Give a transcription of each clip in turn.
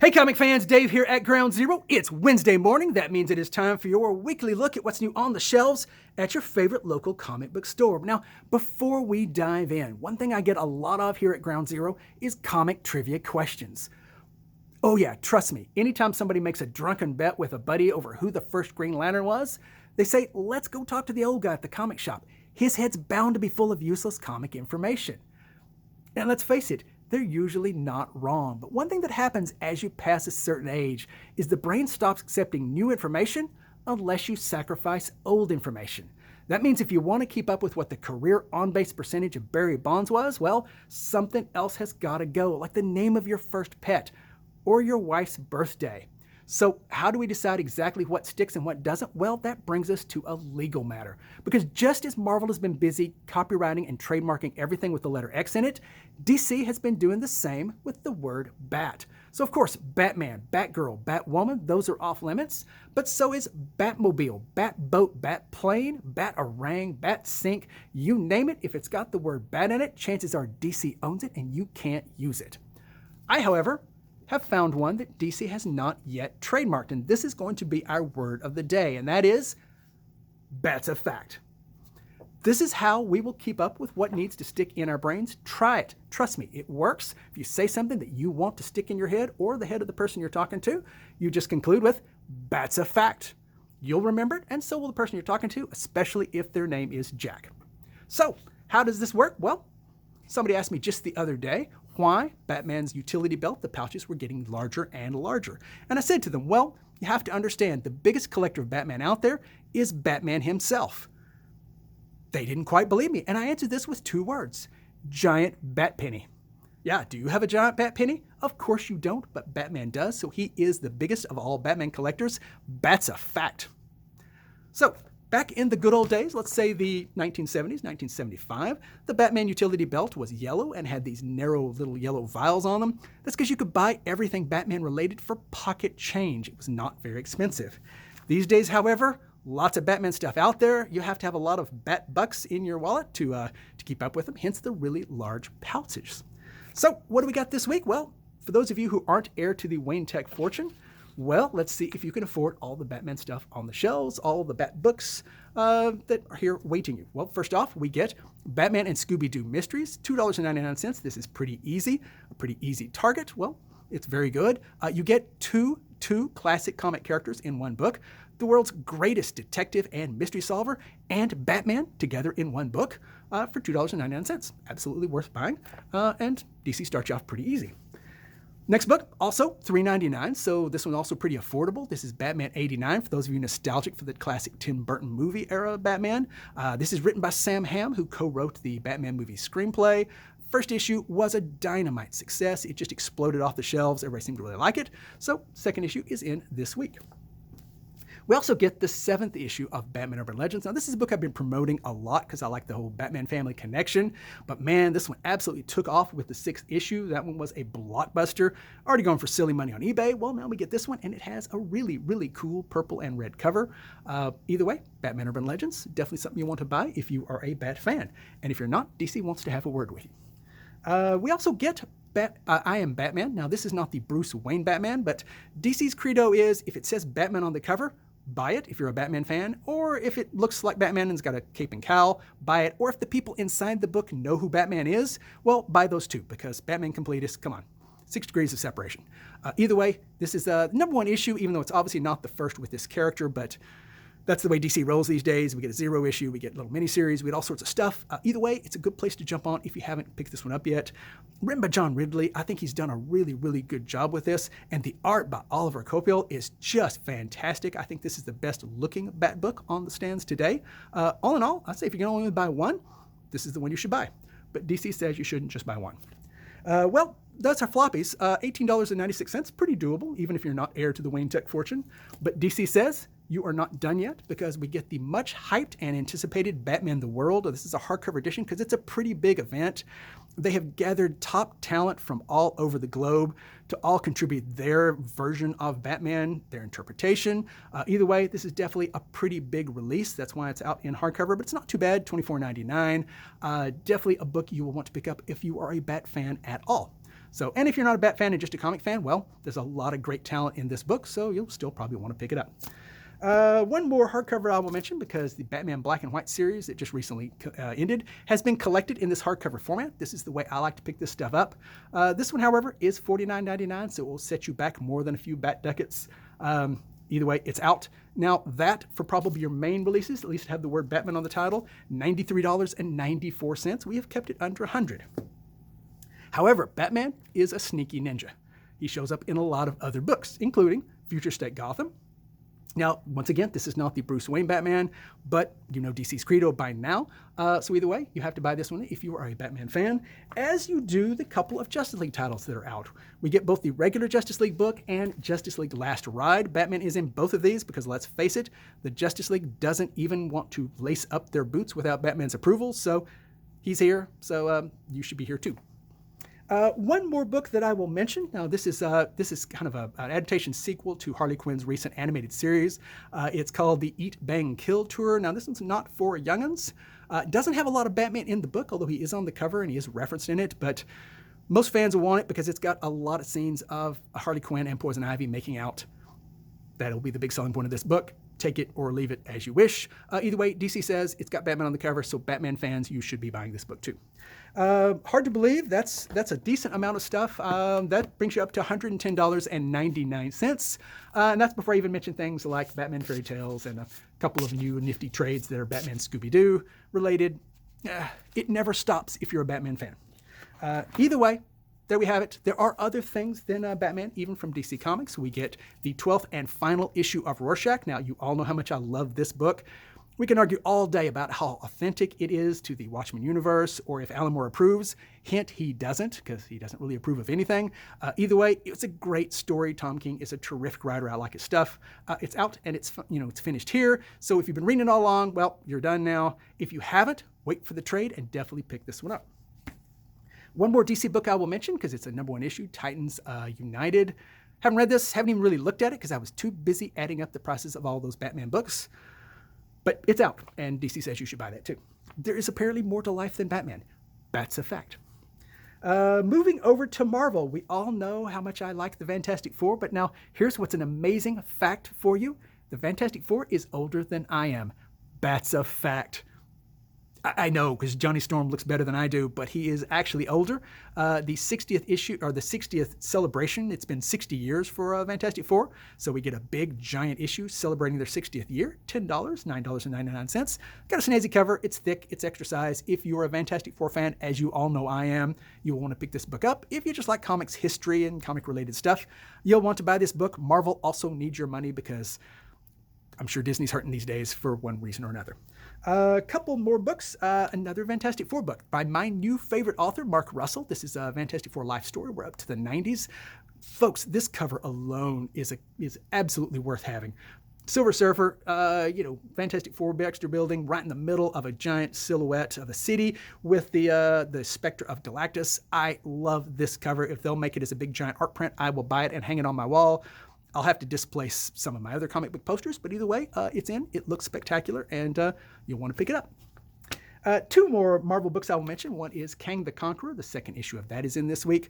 Hey comic fans, Dave here at Ground Zero. It's Wednesday morning. That means it is time for your weekly look at what's new on the shelves at your favorite local comic book store. Now, before we dive in, one thing I get a lot of here at Ground Zero is comic trivia questions. Oh yeah, trust me, anytime somebody makes a drunken bet with a buddy over who the first Green Lantern was, they say, let's go talk to the old guy at the comic shop. His head's bound to be full of useless comic information. And let's face it, they're usually not wrong. But one thing that happens as you pass a certain age is the brain stops accepting new information unless you sacrifice old information. That means if you want to keep up with what the career on-base percentage of Barry Bonds was, well, something else has got to go, like the name of your first pet or your wife's birthday. So how do we decide exactly what sticks and what doesn't? Well, that brings us to a legal matter. Because just as Marvel has been busy copywriting and trademarking everything with the letter X in it, DC has been doing the same with the word bat. So of course, Batman, Batgirl, Batwoman, those are off limits, but so is Batmobile, Batboat, Batplane, Batarang, Batsink, you name it. If it's got the word bat in it, chances are DC owns it and you can't use it. I, however, have found one that DC has not yet trademarked, and this is going to be our word of the day, and that is, that's a fact. This is how we will keep up with what needs to stick in our brains. Try it. Trust me, it works. If you say something that you want to stick in your head or the head of the person you're talking to, you just conclude with, that's a fact. You'll remember it, and so will the person you're talking to, especially if their name is Jack. So, how does this work? Well, somebody asked me just the other day why Batman's utility belt, the pouches, were getting larger and larger. And I said to them, well, you have to understand the biggest collector of Batman out there is Batman himself. They didn't quite believe me, and I answered this with two words: giant bat penny. Yeah, do you have a giant bat penny? Of course you don't, but Batman does, so he is the biggest of all Batman collectors. That's a fact. So, back in the good old days, let's say the 1970s, 1975, the Batman utility belt was yellow and had these narrow little yellow vials on them. That's because you could buy everything Batman related for pocket change. It was not very expensive. These days, however, lots of Batman stuff out there. You have to have a lot of bat bucks in your wallet to keep up with them, hence the really large pouches. So what do we got this week? Well, for those of you who aren't heir to the Wayne Tech fortune, well, let's see if you can afford all the Batman stuff on the shelves, all the Bat books that are here waiting you. Well, first off, we get Batman and Scooby-Doo Mysteries, $2.99. This is pretty easy, a pretty easy target. Well, it's very good. You get two classic comic characters in one book, the world's greatest detective and mystery solver, and Batman together in one book for $2.99. Absolutely worth buying, and DC starts you off pretty easy. Next book, also $3.99, so this one's also pretty affordable. This is Batman 89, for those of you nostalgic for the classic Tim Burton movie era Batman. This is written by Sam Hamm, who co-wrote the Batman movie screenplay. First issue was a dynamite success. It just exploded off the shelves. Everybody seemed to really like it. So second issue is in this week. We also get the 7th issue of Batman Urban Legends. Now, this is a book I've been promoting a lot because I like the whole Batman family connection. But man, this one absolutely took off with the 6th issue. That one was a blockbuster. Already going for silly money on eBay. Well, now we get this one, and it has a really, really cool purple and red cover. Either way, Batman Urban Legends, definitely something you want to buy if you are a Bat fan. And if you're not, DC wants to have a word with you. We also get I Am Batman. Now, this is not the Bruce Wayne Batman, but DC's credo is if it says Batman on the cover, buy it if you're a Batman fan, or if it looks like Batman and's got a cape and cowl, buy it, or if the people inside the book know who Batman is, well, buy those too, because Batman completists, come on, 6 degrees of separation. Either way, this is the number 1 issue, even though it's obviously not the first with this character, but that's the way DC rolls these days. We get a 0 issue, we get little miniseries, we get all sorts of stuff. Either way, it's a good place to jump on if you haven't picked this one up yet. Written by John Ridley, I think he's done a really, really good job with this, and the art by Oliver Copiel is just fantastic. I think this is the best looking Bat book on the stands today. All in all, I'd say if you can only buy one, this is the one you should buy. But DC says you shouldn't just buy one. Well, that's our floppies. $18.96, pretty doable, even if you're not heir to the Wayne Tech fortune. But DC says you are not done yet, because we get the much hyped and anticipated Batman the World. This is a hardcover edition because it's a pretty big event. They have gathered top talent from all over the globe to all contribute their version of Batman, their interpretation. Either way, this is definitely a pretty big release. That's why it's out in hardcover, but it's not too bad, $24.99. Definitely a book you will want to pick up if you are a Bat fan at all. So, and if you're not a Bat fan and just a comic fan, well, there's a lot of great talent in this book, so you'll still probably want to pick it up. One more hardcover I will mention, because the Batman Black and White series that just recently ended has been collected in this hardcover format. This is the way I like to pick this stuff up. This one, however, is $49.99, so it will set you back more than a few bat ducats. Either way, it's out. Now, that for probably your main releases, at least have the word Batman on the title, $93.94. We have kept it under $100. However, Batman is a sneaky ninja. He shows up in a lot of other books, including Future State Gotham. Now, once again, this is not the Bruce Wayne Batman, but you know DC's credo by now. So either way, you have to buy this one if you are a Batman fan, as you do the couple of Justice League titles that are out. We get both the regular Justice League book and Justice League Last Ride. Batman is in both of these because, let's face it, the Justice League doesn't even want to lace up their boots without Batman's approval, so he's here, so you should be here too. One more book that I will mention. Now, this is kind of an adaptation sequel to Harley Quinn's recent animated series. It's called the Eat, Bang, Kill Tour. Now, this one's not for young'uns. It doesn't have a lot of Batman in the book, although he is on the cover and he is referenced in it. But most fans will want it because it's got a lot of scenes of Harley Quinn and Poison Ivy making out. That'll be the big selling point of this book. Take it or leave it as you wish. Either way, DC says it's got Batman on the cover, so Batman fans, you should be buying this book too. Hard to believe, that's a decent amount of stuff. That brings you up to $110.99. And that's before I even mention things like Batman Fairy Tales and a couple of new nifty trades that are Batman Scooby-Doo related. It never stops if you're a Batman fan. Either way, there we have it. There are other things than Batman, even from DC Comics. We get the 12th and final issue of Rorschach. Now, you all know how much I love this book. We can argue all day about how authentic it is to the Watchmen universe, or if Alan Moore approves. Hint, he doesn't, because he doesn't really approve of anything. Either way, it's a great story. Tom King is a terrific writer. I like his stuff. It's out and it's finished here. So if you've been reading it all along, well, you're done now. If you haven't, wait for the trade and definitely pick this one up. One more DC book I will mention, because it's a #1 issue, Titans United. Haven't read this, haven't even really looked at it, because I was too busy adding up the prices of all those Batman books. But it's out, and DC says you should buy that too. There is apparently more to life than Batman. That's a fact. Moving over to Marvel, we all know how much I like the Fantastic Four, but now here's what's an amazing fact for you. The Fantastic Four is older than I am. That's a fact. I know, because Johnny Storm looks better than I do, but he is actually older. The 60th issue, or the 60th celebration, it's been 60 years for Fantastic Four, so we get a big, giant issue celebrating their 60th year, $10, $9.99. Got a snazzy cover, it's thick, it's extra size. If you're a Fantastic Four fan, as you all know I am, you'll want to pick this book up. If you just like comics history and comic-related stuff, you'll want to buy this book. Marvel also needs your money, because I'm sure Disney's hurting these days for one reason or another. A couple more books. Another Fantastic Four book by my new favorite author, Mark Russell. This is a Fantastic Four life story. We're up to the 90s. Folks, this cover alone is absolutely worth having. Silver Surfer, Fantastic Four Baxter Building, right in the middle of a giant silhouette of a city with the specter of Galactus. I love this cover. If they'll make it as a big giant art print, I will buy it and hang it on my wall. I'll have to displace some of my other comic book posters, but either way, it's in. It looks spectacular, and you'll want to pick it up. Two more Marvel books I will mention. One is Kang the Conqueror. The second issue of that is in this week.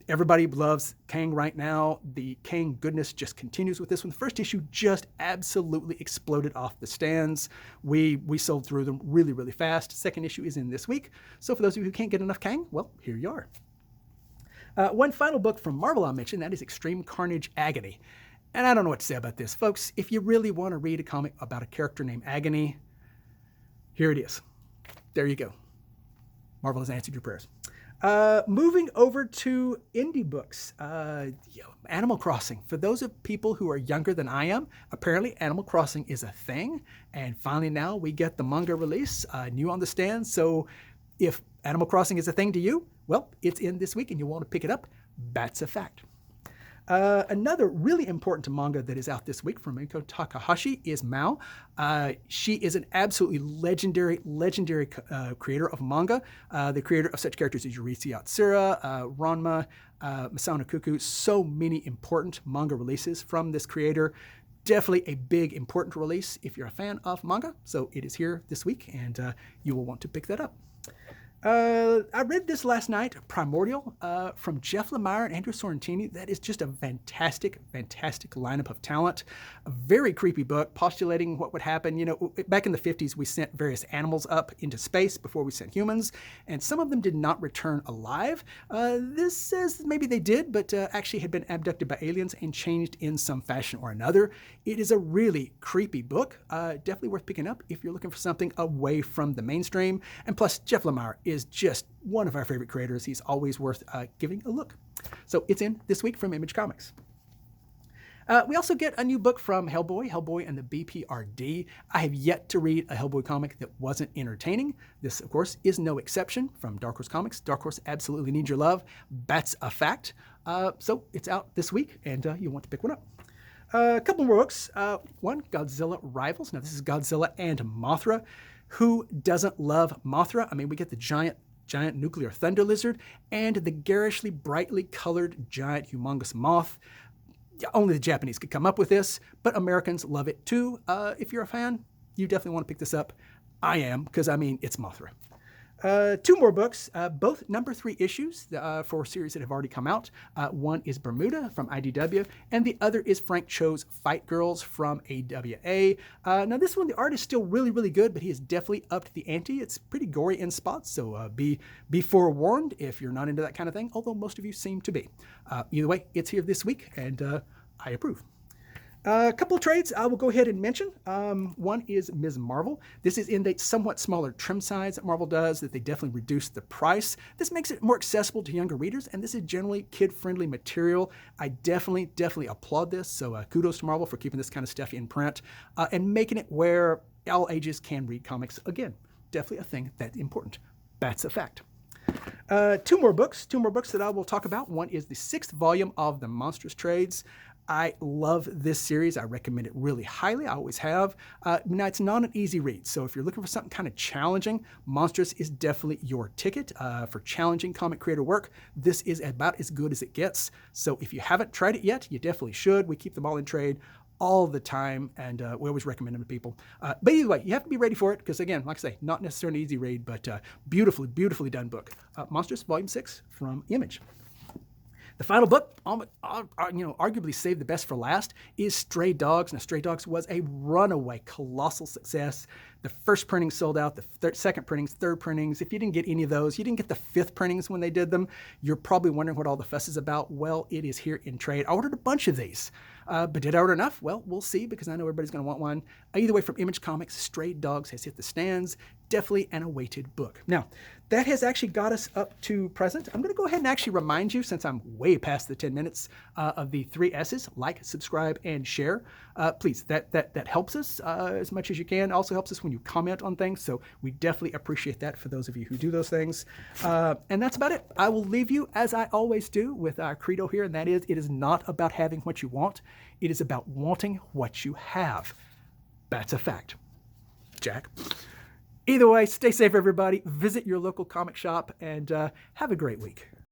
Everybody loves Kang right now. The Kang goodness just continues with this one. The first issue just absolutely exploded off the stands. We sold through them really, really fast. Second issue is in this week. So for those of you who can't get enough Kang, well, here you are. One final book from Marvel I'll mention, that is Extreme Carnage Agony. And I don't know what to say about this. Folks, if you really want to read a comic about a character named Agony, here it is. There you go. Marvel has answered your prayers. Moving over to indie books. Animal Crossing. For those of people who are younger than I am, apparently Animal Crossing is a thing. And finally now we get the manga release, new on the stand. So if Animal Crossing is a thing to you, well, it's in this week and you'll want to pick it up. That's a fact. Another really important manga that is out this week from Miko Takahashi is Mao. She is an absolutely legendary creator of manga, the creator of such characters as Yurisi Yatsura, Ranma, Masao no Kuku. So many important manga releases from this creator. Definitely a big, important release if you're a fan of manga. So it is here this week, and you will want to pick that up. I read this last night, Primordial, from Jeff Lemire and Andrew Sorrentini. That is just a fantastic, fantastic lineup of talent. A very creepy book, postulating what would happen. You know, back in the 50s, we sent various animals up into space before we sent humans, and some of them did not return alive. This says maybe they did, but actually had been abducted by aliens and changed in some fashion or another. It is a really creepy book. Definitely worth picking up if you're looking for something away from the mainstream. And plus, Jeff Lemire is just one of our favorite creators. He's always worth giving a look. So it's in this week from Image Comics. We also get a new book from Hellboy and the BPRD. I have yet to read a Hellboy comic that wasn't entertaining. This, of course, is no exception from Dark Horse Comics. Dark Horse absolutely needs your love. That's a fact. So it's out this week, and you'll want to pick one up. A couple more books. One, Godzilla Rivals. Now, this is Godzilla and Mothra. Who doesn't love Mothra? I mean, we get the giant nuclear thunder lizard and the garishly brightly colored giant humongous moth. Only the Japanese could come up with this, but Americans love it too. If you're a fan, you definitely want to pick this up. I am, because I mean, it's Mothra. Two more books, both #3 issues for series that have already come out. One is Bermuda from IDW, and the other is Frank Cho's Fight Girls from AWA. Now this one, the art is still really, really good, but he has definitely upped the ante. It's pretty gory in spots, so be forewarned if you're not into that kind of thing, although most of you seem to be. Either way, it's here this week, and I approve. A couple of trades I will go ahead and mention. One is Ms. Marvel. This is in the somewhat smaller trim size that Marvel does, that they definitely reduced the price. This makes it more accessible to younger readers, and this is generally kid-friendly material. I definitely applaud this, so kudos to Marvel for keeping this kind of stuff in print and making it where all ages can read comics. Again, definitely a thing that's important. That's a fact. Two more books that I will talk about. One is the 6th volume of the Monstrous Trades. I love this series. I recommend it really highly. I always have. Now, it's not an easy read, so if you're looking for something kind of challenging, Monstrous is definitely your ticket for challenging comic creator work. This is about as good as it gets. So if you haven't tried it yet, you definitely should. We keep them all in trade all the time, and we always recommend them to people. But either way, you have to be ready for it, because again, like I say, not necessarily an easy read, but beautifully done book. Monstrous Volume 6 from Image. The final book, arguably saved the best for last, is Stray Dogs. Now, Stray Dogs was a runaway, colossal success. The first printing sold out, the second printings, third printings. If you didn't get any of those, you didn't get the 5th printings when they did them, you're probably wondering what all the fuss is about. Well, it is here in trade. I ordered a bunch of these. But did I order enough? Well, we'll see, because I know everybody's going to want one. Either way, from Image Comics, Stray Dogs has hit the stands. Definitely an awaited book. Now, that has actually got us up to present. I'm going to go ahead and actually remind you, since I'm way past the 10 minutes, of the 3 S's: like, subscribe, and share. Please, that helps us as much as you can. Also helps us when you comment on things, so we definitely appreciate that for those of you who do those things. And that's about it. I will leave you, as I always do, with our credo here, and that is, it is not about having what you want. It is about wanting what you have. That's a fact. Jack. Either way, stay safe, everybody. Visit your local comic shop, and have a great week.